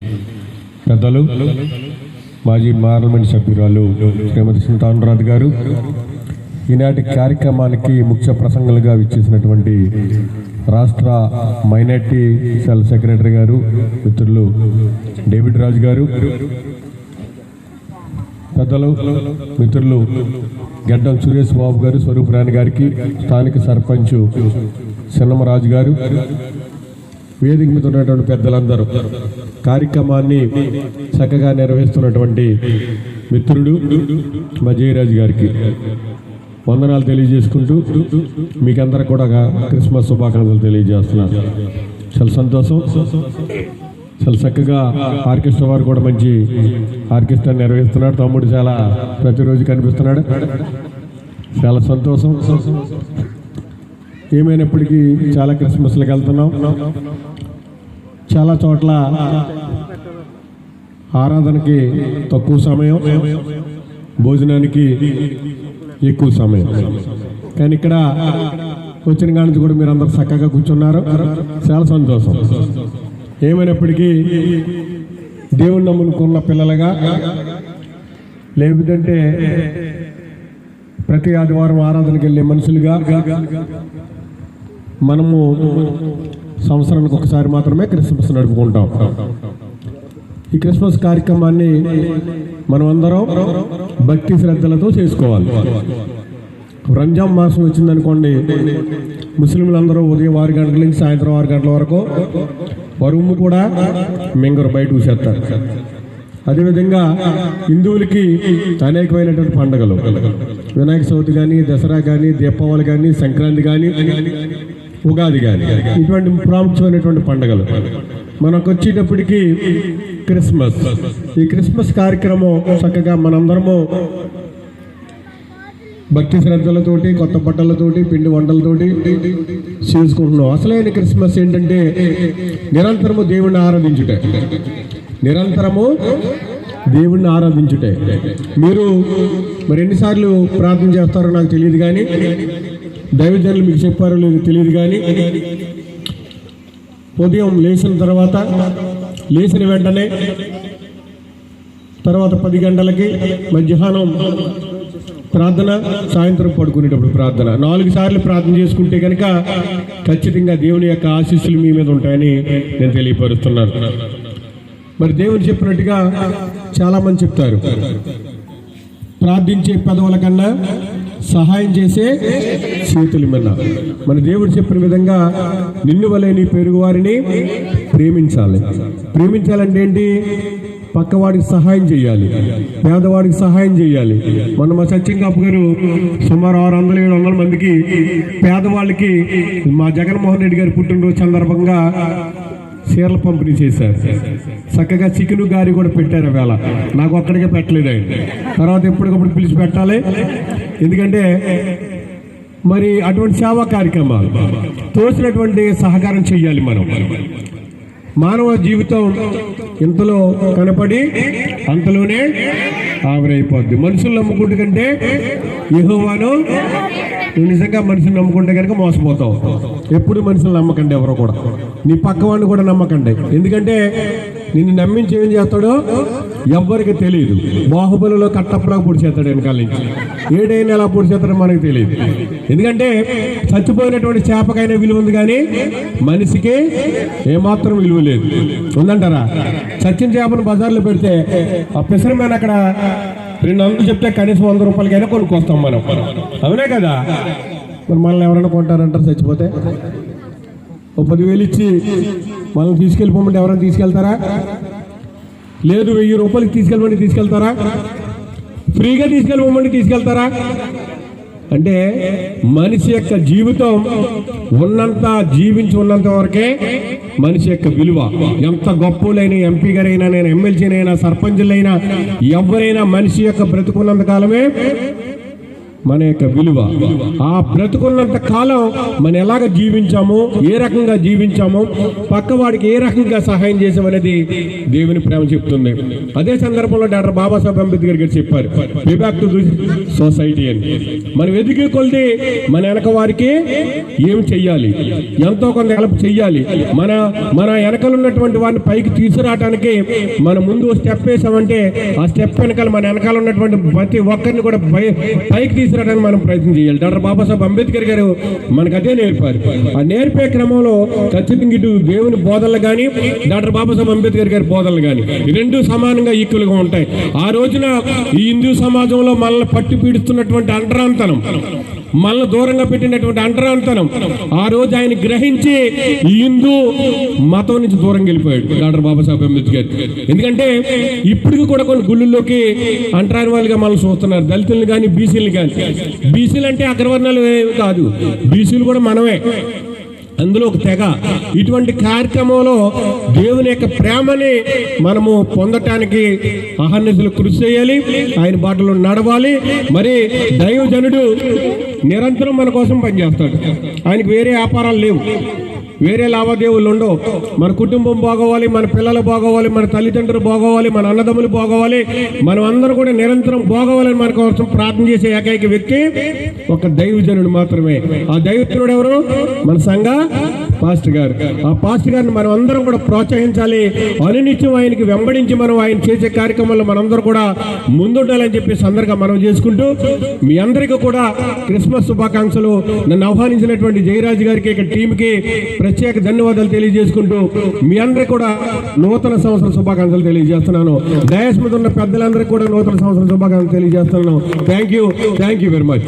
పెద్దలు మాజీ పార్లమెంట్ సభ్యురాలు శ్రీమతి స్మితా అనురాధ్ గారు, ఈనాటి కార్యక్రమానికి ముఖ్య ప్రసంగులుగా విచ్చేసినటువంటి రాష్ట్ర మైనార్టీ సెల్ సెక్రటరీ గారు మిత్రులు డేవిడ్ రాజు గారు, పెద్దలు మిత్రులు గడ్డం సురేష్ బాబు గారు, స్వరూపరాణి గారికి, స్థానిక సర్పంచ్ చిన్నమరాజు గారు, వేదిక మీద ఉన్నటువంటి పెద్దలందరూ, కార్యక్రమాన్ని చక్కగా నిర్వహిస్తున్నటువంటి మిత్రుడు మా జయరాజు గారికి వందనాలు తెలియజేసుకుంటూ మీకందరూ కూడా క్రిస్మస్ శుభాకాంక్షలు తెలియజేస్తున్నారు. చాలా సంతోషం. చాలా చక్కగా ఆర్కెస్ట్రా వారు కూడా మంచి ఆర్కెస్ట్రా నిర్వహిస్తున్నాడు. తమ్ముడు చాలా ప్రతిరోజు కనిపిస్తున్నాడు. చాలా సంతోషం. ఏమైనప్పటికీ చాలా క్రిస్మస్లకు వెళ్తున్నాం. చాలా చోట్ల ఆరాధనకి తక్కువ సమయం, భోజనానికి ఎక్కువ సమయం, కానీ ఇక్కడ వచ్చిన కాడి నుంచి కూడా మీరు అందరు చక్కగా కూర్చున్నారు. చాలా సంతోషం. ఏమైనప్పటికీ దేవుణ్ణి నమ్ముకున్న పిల్లలుగా, లేదంటే ప్రతి ఆదివారం ఆరాధనకి వెళ్ళే మనుషులుగా మనము సంవత్సరానికి ఒకసారి మాత్రమే క్రిస్మస్ నడుపుకుంటాం. ఈ క్రిస్మస్ కార్యక్రమాన్ని మనం అందరం భక్తి శ్రద్ధలతో చేసుకోవాలి. రంజాన్ మాసం వచ్చిందనుకోండి, ముస్లింలందరూ ఉదయం 6 గంటల నుంచి సాయంత్రం 6 గంటల వరకు వరుము కూడా మింగరు, బయట ఊసేస్తారు. అదేవిధంగా హిందువులకి అనేకమైనటువంటి పండుగలు, వినాయక చవితి కానీ, దసరా కానీ, దీపావళి కానీ, సంక్రాంతి కానీ, ఉగాది కానీ, ఇటువంటి ప్రాముఖ్యమైనటువంటి పండుగలు. మనకు వచ్చేటప్పటికి క్రిస్మస్. ఈ క్రిస్మస్ కార్యక్రమం చక్కగా మనందరము భక్తి శ్రద్ధలతోటి, కొత్త బట్టలతోటి, పిండి వంటలతోటి చేసుకుంటున్నాం. అసలైన క్రిస్మస్ ఏంటంటే నిరంతరము దేవుణ్ణి ఆరాధించుటే. నిరంతరము దేవుణ్ణి ఆరాధించుటే. మీరు మరి ఎన్నిసార్లు ప్రార్థన చేస్తారో నాకు తెలియదు, కానీ దైవజనులు మీకు చెప్పారో లేదు తెలియదు, కానీ ఉదయం లేచిన తర్వాత, లేచిన వెంటనే తర్వాత 10 గంటలకి మధ్యాహ్నం ప్రార్థన, సాయంత్రం పడుకునేటప్పుడు ప్రార్థన, 4 సార్లు ప్రార్థన చేసుకుంటే కనుక ఖచ్చితంగా దేవుని యొక్క ఆశీస్సులు మీ మీద ఉంటాయని నేను తెలియపరుస్తున్నాను. మరి దేవుడు చెప్పినట్టుగా చాలామంది చెప్తారు, ప్రార్థించే పెదవుల కన్నా సహాయం చేసే చేతుల మీద. మన దేవుడు చెప్పిన విధంగా నిన్ను వలె నీ పొరుగు వారిని ప్రేమించాలి. ప్రేమించాలంటే ఏంటి? పక్కవాడికి సహాయం చేయాలి, పేదవాడికి సహాయం చేయాలి. మొన్న మా సత్యంగాపు గారు సుమారు 600-700 మందికి పేదవాళ్ళకి మా జగన్మోహన్ రెడ్డి గారి పుట్టినరోజు సందర్భంగా చీరలు పంపిణీ చేశారు. చక్కగా చికెన్ గారి కూడా పెట్టారు. వేళ నాకు ఒక్కడికే పెట్టలేదు ఆయన. తర్వాత ఎప్పటికప్పుడు పిలిచి పెట్టాలి. ఎందుకంటే మరి అటువంటి సేవా కార్యక్రమాలు తోసినటువంటి సహకారం చేయాలి. మనం మానవ జీవితం ఇంతలో కనపడి అంతలోనే ఆవిరైపోద్ది. మనుషులు నమ్ముకుంటే కంటే యెహోవాను, నువ్వు నిజంగా మనుషులు నమ్ముకుంటే కనుక మోసపోతావు. ఎప్పుడు మనుషులు నమ్మకండి, ఎవరో కూడా. నీ పక్కవాడిని కూడా నమ్మకండి. ఎందుకంటే నిన్ను నమ్మించి ఏం చేస్తాడో ఎవ్వరికి తెలియదు. బాహుబలిలో కట్టప్పలా పొడి చేస్తాడు వెనకాల నుంచి. ఏడైనా ఎలా పొడి చేస్తాడో మనకు తెలియదు. ఎందుకంటే చచ్చిపోయినటువంటి చేపకైనా విలువ ఉంది, కానీ మనిషికి ఏమాత్రం విలువ లేదు. ఉందంటారా? చచ్చిన చేపను బజార్లో పెడితే ఆ పిసరమైన అక్కడ 200 చెప్తే కనీసం 100 రూపాయలకైనా కొనుక్కొస్తాం మనం. అవునే కదా? మరి మనల్ని ఎవరైనా కొంటారంటారు చచ్చిపోతే? ఓ 10,000 ఇచ్చి మనం తీసుకెళ్ళిపోమంటే ఎవరైనా తీసుకెళ్తారా? లేదు. 1000 రూపాయలకి తీసుకెళ్ళమంటే తీసుకెళ్తారా? ఫ్రీగా తీసుకెళ్ళిపోమంటే తీసుకెళ్తారా? అంటే మనిషి యొక్క జీవితం జీవించి ఉన్నంత వరకే మనిషి యొక్క విలువ. ఎంత గొప్పలైన ఎంపీ గారైనా, నేను ఎమ్మెల్సీనైనా, సర్పంచులైనా, ఎవరైనా మనిషి యొక్క బ్రతుకున్నంత కాలమే మన యొక్క విలువ. ఆ బ్రతుకున్నంత కాలం మనం ఎలాగ జీవించామో, ఏ రకంగా జీవించామో, పక్కవాడికి ఏ రకంగా సహాయం చేసామనేది దేవుని ప్రేమ చెప్తుంది. అదే సందర్భంలో డాక్టర్ బాబాసాహెబ్ అంబేద్కర్ గారు చెప్పారు, pay back to the society అని. మనం ఎదిగే కొలిది మన వెనక వారికి ఏమి చెయ్యాలి, ఎంతో కొంత హెల్ప్ చెయ్యాలి. మన వెనకలు ఉన్నటువంటి వారిని పైకి తీసుకురావడానికి మనం ముందు స్టెప్ వేసామంటే ఆ స్టెప్ వెనకాల మన వెనకాల ఉన్నటువంటి ప్రతి ఒక్కరిని కూడా పైకి తీసుకురావడానికి మనం ప్రయత్నం చేయాలి. డాక్టర్ బాబాసాహెబ్ అంబేద్కర్ గారు మనకు అదే నేర్పారు. ఆ నేర్పే క్రమంలో ఖచ్చితంగా ఇటు దేవుని బోధనలు కానీ, డాక్టర్ బాబాసాహెబ్ అంబేద్కర్ గారి బోధనలు కానీ రెండు సమానంగా ఈక్వల్గా ఉంటాయి. ఆ రోజున ఈ హిందూ సమాజంలో మనల్ని పట్టి పీడిస్తున్నటువంటి అంటరాంతనం, మనల్ని దూరంగా పెట్టినటువంటి అంటరాంతనం ఆ రోజు ఆయన గ్రహించి ఈ హిందూ మతం నుంచి దూరంగా వెళ్ళిపోయాడు డాక్టర్ బాబాసాహెబ్ అంబేద్కర్. ఎందుకంటే ఇప్పటికి కూడా కొన్ని గుళ్ళల్లోకి అంటరాని వాళ్ళుగా మనం చూస్తున్నారు, దళితుల్ని కానీ బీసీలు కానీ. బీసీలు అంటే అగ్రవర్ణాలు కాదు, బీసీలు కూడా మనమే, అందులో ఒక తెగ. ఇటువంటి కార్యక్రమంలో దేవుని యొక్క ప్రేమని మనము పొందటానికి అహర్నిశలు కృషి చేయాలి, ఆయన బాటలో నడవాలి. మరి దైవజనుడు నిరంతరం మన కోసం పనిచేస్తాడు. ఆయనకు వేరే వ్యాపారాలు లేవు, వేరే లావాదేవీలు ఉండవు. మన కుటుంబం బాగోవాలి, మన పిల్లలు బాగోవాలి, మన తల్లిదండ్రులు బాగోవాలి, మన అన్నదమ్ములు బాగోవాలి, మనం అందరూ కూడా నిరంతరం బాగోవాలని మన కోసం ప్రార్థన చేసే ఏకైక వ్యక్తి ఒక దైవజనుడు మాత్రమే. ఆ దైవజనుడు ఎవరు? మన సంఘ పాస్టర్ గారు. ఆ పాస్టర్ గారిని మనం అందరం కూడా ప్రోత్సహించాలి. అనునిత్యం ఆయనకి వెంబడించి మనం ఆయన చేసే కార్యక్రమంలో మనందరూ కూడా ముందుండాలని చెప్పి సందర్భంగా మనం చేసుకుంటూ మీ అందరికీ కూడా క్రిస్మస్ శుభాకాంక్షలు. నన్ను ఆహ్వానించినటువంటి జయరాజు గారికి, ఇక్కడ టీంకి ప్రత్యేక ధన్యవాదాలు తెలియజేసుకుంటూ మీ అందరికీ కూడా నూతన సంవత్సర శుభాకాంక్షలు తెలియజేస్తున్నాను. డయాస్ మీద ఉన్న పెద్దలందరికీ కూడా నూతన సంవత్సర శుభాకాంక్షలు తెలియజేస్తున్నాను. Thank you very much.